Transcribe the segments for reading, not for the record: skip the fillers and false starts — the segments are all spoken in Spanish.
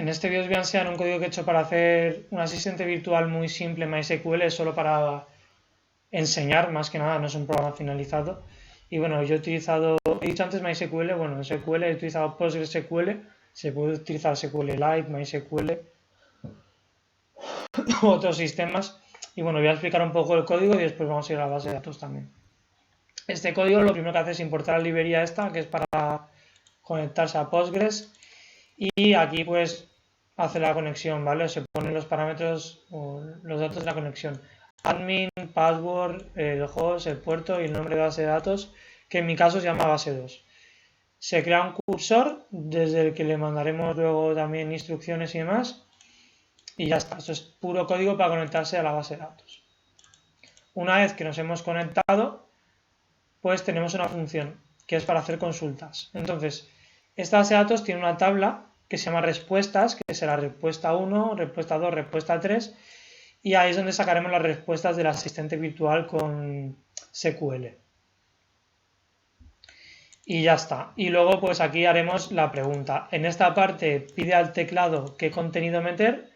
En este vídeo os voy a enseñar un código que he hecho para hacer un asistente virtual muy simple en MySQL, solo para enseñar, más que nada, no es un programa finalizado. Y bueno, yo he dicho antes MySQL, bueno, en SQL he utilizado PostgreSQL, se puede utilizar SQLite, MySQL u otros sistemas. Y bueno, voy a explicar un poco el código y después vamos a ir a la base de datos también. Este código lo primero que hace es importar la librería esta, que es para conectarse a Postgres. Y aquí pues hace la conexión, ¿vale? Se ponen los parámetros o los datos de la conexión. Admin, password, el host, el puerto y el nombre de base de datos, que en mi caso se llama base 2. Se crea un cursor desde el que le mandaremos luego también instrucciones y demás. Y ya está, esto es puro código para conectarse a la base de datos. Una vez que nos hemos conectado, pues tenemos una función que es para hacer consultas. Entonces, esta base de datos tiene una tabla que se llama respuestas, que será respuesta 1, respuesta 2, respuesta 3, y ahí es donde sacaremos las respuestas del asistente virtual con SQL. Y ya está. Y luego pues aquí haremos la pregunta. En esta parte pide al teclado qué contenido meter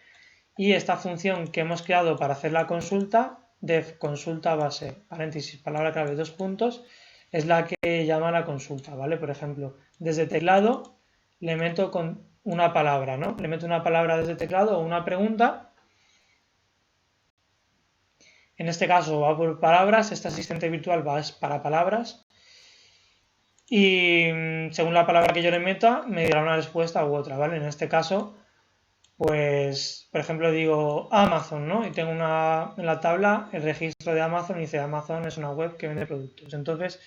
y esta función que hemos creado para hacer la consulta, def consulta base, paréntesis, palabra clave, 2 puntos, es la que llama la consulta, ¿vale? Por ejemplo, desde teclado le meto con una palabra, ¿no? Le meto una palabra desde teclado o una pregunta. En este caso va por palabras, este asistente virtual va para palabras. Y según la palabra que yo le meta, me dirá una respuesta u otra, ¿vale? En este caso, pues, por ejemplo, digo Amazon, ¿no? Y tengo en la tabla el registro de Amazon y dice Amazon es una web que vende productos. Entonces,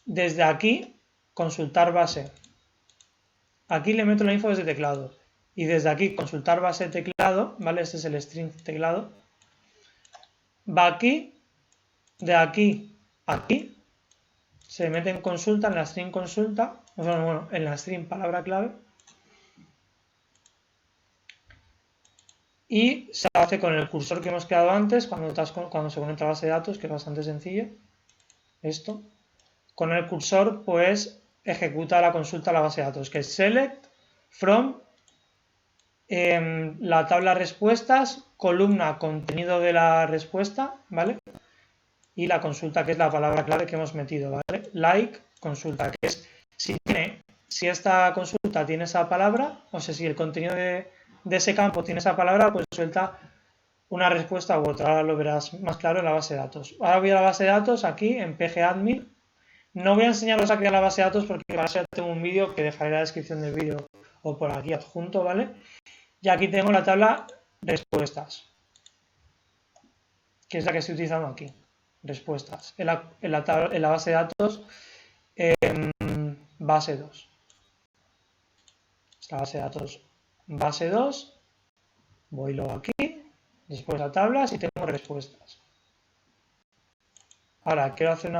desde aquí, consultar base. Aquí le meto la info desde teclado. Y desde aquí, consultar base teclado, ¿vale? Este es el string teclado. Va aquí, de aquí a aquí, se mete en consulta, en la string consulta, bueno, en la string palabra clave. Y se hace con el cursor que hemos creado antes, cuando se conecta a la base de datos, que es bastante sencillo. Esto. Con el cursor, pues, ejecuta la consulta a la base de datos, que es select from la tabla respuestas, columna contenido de la respuesta, ¿vale? Y la consulta, que es la palabra clave que hemos metido, ¿vale? Like, consulta, que es si esta consulta tiene esa palabra, o sea, si el contenido de ese campo tiene esa palabra, pues suelta una respuesta u otra. Ahora lo verás más claro en la base de datos. Ahora voy a la base de datos aquí en pgadmin. No voy a enseñaros a crear la base de datos porque para eso ya tengo un vídeo que dejaré en la descripción del vídeo o por aquí adjunto, ¿vale? Y aquí tengo la tabla respuestas, que es la que estoy utilizando aquí. Respuestas. En la base de datos base 2. La base de datos base 2. Voy luego aquí, después a tablas y tengo respuestas. Ahora quiero hacer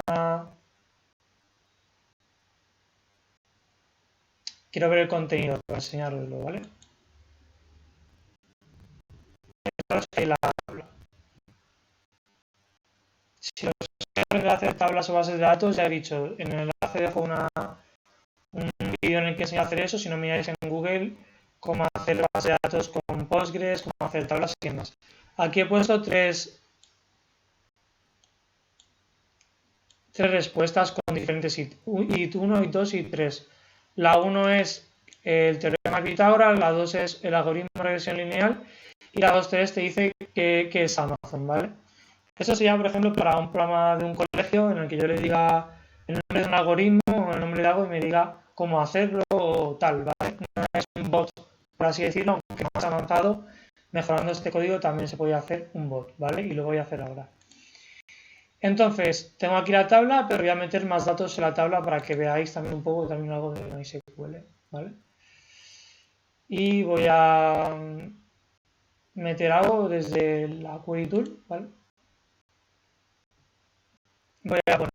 quiero ver el contenido para enseñaroslo, ¿vale? La tabla. Si os quiero hacer tablas o bases de datos, ya he dicho, en el enlace dejo un vídeo en el que enseño a hacer eso. Si no miráis en Google cómo hacer bases de datos con Postgres, cómo hacer tablas y demás. Aquí he puesto tres respuestas con diferentes IT 1, IT 2 y 3. La 1 es el teorema de Pitágoras, la 2 es el algoritmo de regresión lineal y la 2.3 te dice que es Amazon, ¿vale? Eso sería, por ejemplo, para un programa de un colegio en el que yo le diga el nombre de un algoritmo o el nombre de algo y me diga cómo hacerlo o tal, ¿vale? No es un bot, por así decirlo, aunque más avanzado, mejorando este código también se podría hacer un bot, ¿vale? Y lo voy a hacer ahora. Entonces, tengo aquí la tabla, pero voy a meter más datos en la tabla para que veáis también un poco también algo de MySQL, ¿vale? Y voy a meter algo desde la Query Tool, ¿vale? Voy a poner,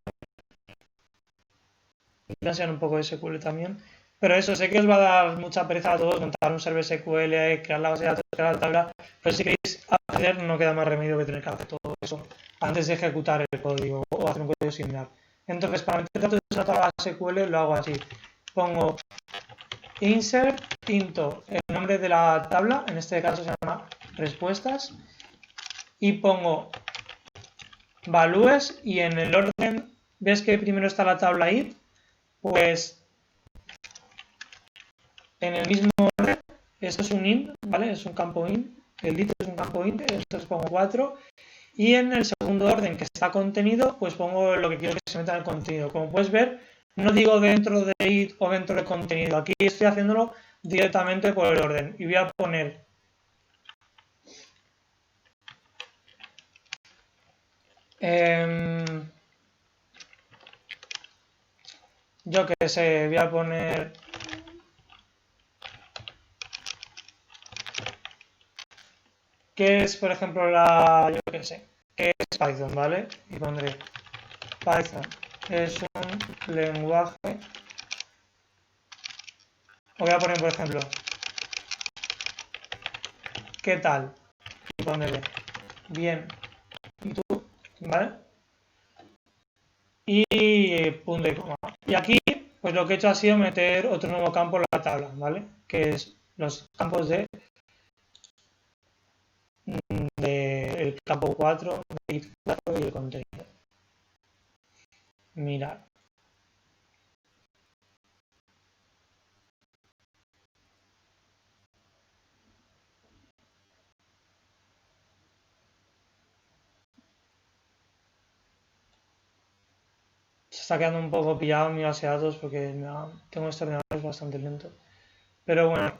voy a enseñar un poco de SQL también. Pero eso, sé que os va a dar mucha pereza a todos montar un server SQL, crear la base de datos, crear la tabla, pero si queréis hacer, no queda más remedio que tener que hacer todo eso antes de ejecutar el código o hacer un código similar. Entonces, para meter datos en la tabla SQL lo hago así. Pongo insert into el nombre de la tabla, en este caso se llama respuestas, y pongo values y en el orden, ves que primero está la tabla id, pues en el mismo orden, esto es un int, ¿vale? Es un campo int, el id es un campo int, entonces pongo 4, y en el segundo orden que está contenido, pues pongo lo que quiero que se meta en el contenido. Como puedes ver, no digo dentro de id o dentro de contenido, aquí estoy haciéndolo directamente por el orden, y voy a poner yo que sé, voy a poner ¿qué es, por ejemplo, yo qué sé, qué es Python, ¿vale? Y pondré Python es un lenguaje, o voy a poner, por ejemplo, ¿qué tal? Y pondré bien, y tú, ¿vale? Y punto y coma. Y aquí, pues lo que he hecho ha sido meter otro nuevo campo en la tabla, ¿vale? Que es los campos de el campo 4, de id 4 y el contenido. Mirad. Se está quedando un poco pillado en mi base de datos porque tengo este ordenador bastante lento. Pero bueno,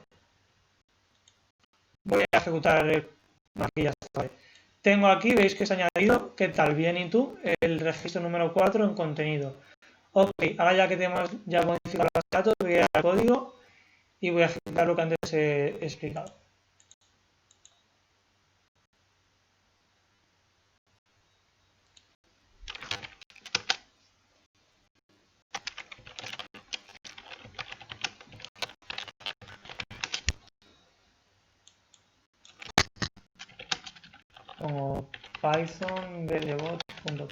voy a ejecutar aquí ya está. Tengo aquí, veis que se ha añadido, ¿qué tal? Bien, ¿y tú? El registro número 4 en contenido. Ok, ahora ya que tenemos ya modificado los datos, voy a ir al código y voy a ejecutar lo que antes he explicado. Como python bbot.py.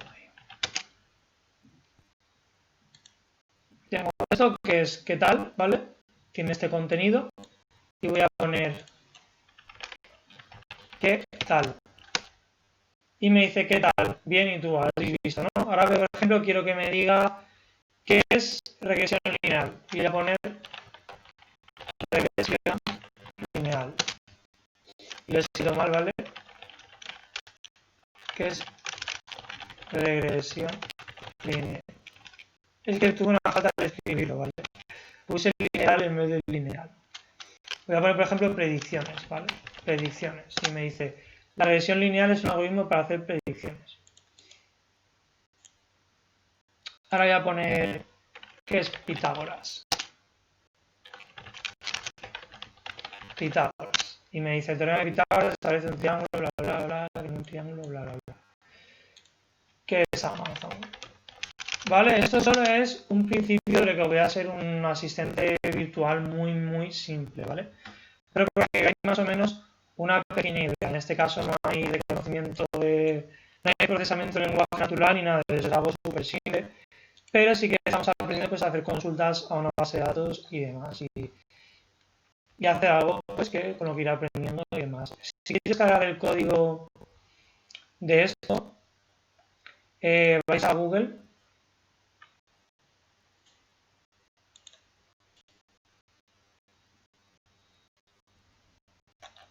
Tengo esto que es qué tal, ¿vale? Tiene este contenido y voy a poner qué tal. Y me dice qué tal, bien, y tú has visto, ¿no? Ahora, por ejemplo, quiero que me diga qué es regresión lineal. Y voy a poner regresión lineal. Y lo he escrito mal, ¿vale? ¿Qué es regresión lineal? Es que tuve una falta de escribirlo, ¿vale? Puse lineal en vez de lineal. Voy a poner, por ejemplo, predicciones, ¿vale? Predicciones. Y me dice, la regresión lineal es un algoritmo para hacer predicciones. Ahora voy a poner, ¿qué es Pitágoras? Pitágoras. Y me dice, el teorema de Pitágoras establece un triángulo, bla, bla, bla, un triángulo, bla, bla, bla. ¿Qué es Amazon? Vale, esto solo es un principio de lo que voy a ser un asistente virtual muy, muy simple, ¿vale? Pero para que veáis más o menos una pequeña idea. En este caso no hay reconocimiento no hay procesamiento de lenguaje natural ni nada, es algo súper simple. Pero sí que estamos aprendiendo pues, a hacer consultas a una base de datos y demás. Y hacer algo pues, que con lo que ir aprendiendo y demás. Si queréis descargar el código de esto, vais a Google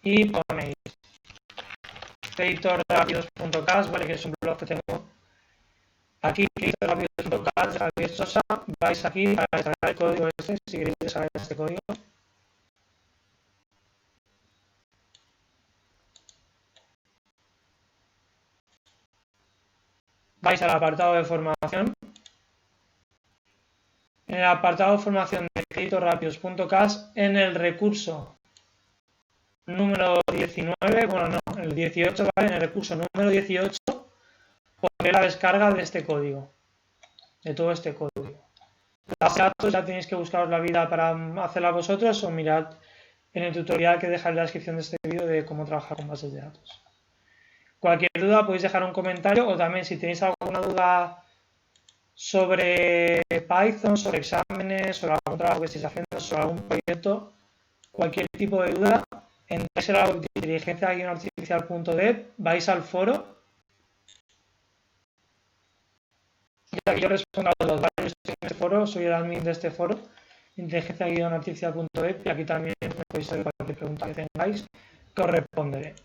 y ponéis editorrapidos.cas, ¿vale? Que es un blog que tengo aquí, editorrapidos.cas de Javier Sosa. Vais aquí para descargar el código este, si queréis descargar este código. Vais al apartado de formación. En el apartado de formación de créditorrapidos.cas, en el recurso número 19, bueno, no, el 18, ¿vale? En el recurso número 18 pondré la descarga de este código, de todo este código. Las datos ya tenéis que buscaros la vida para hacerla vosotros o mirad en el tutorial que dejaré en la descripción de este vídeo de cómo trabajar con bases de datos. Cualquier duda podéis dejar un comentario o también si tenéis alguna duda sobre Python, sobre exámenes, sobre algún trabajo que estéis haciendo, sobre algún proyecto, cualquier tipo de duda, entráis en la web de inteligencia-artificial.dev, vais al foro, y aquí yo respondo a todos, ¿vale? Yo estoy en este foro, soy el admin de este foro, inteligencia-artificial.dev, y aquí también me podéis hacer cualquier pregunta que tengáis, que os responderé.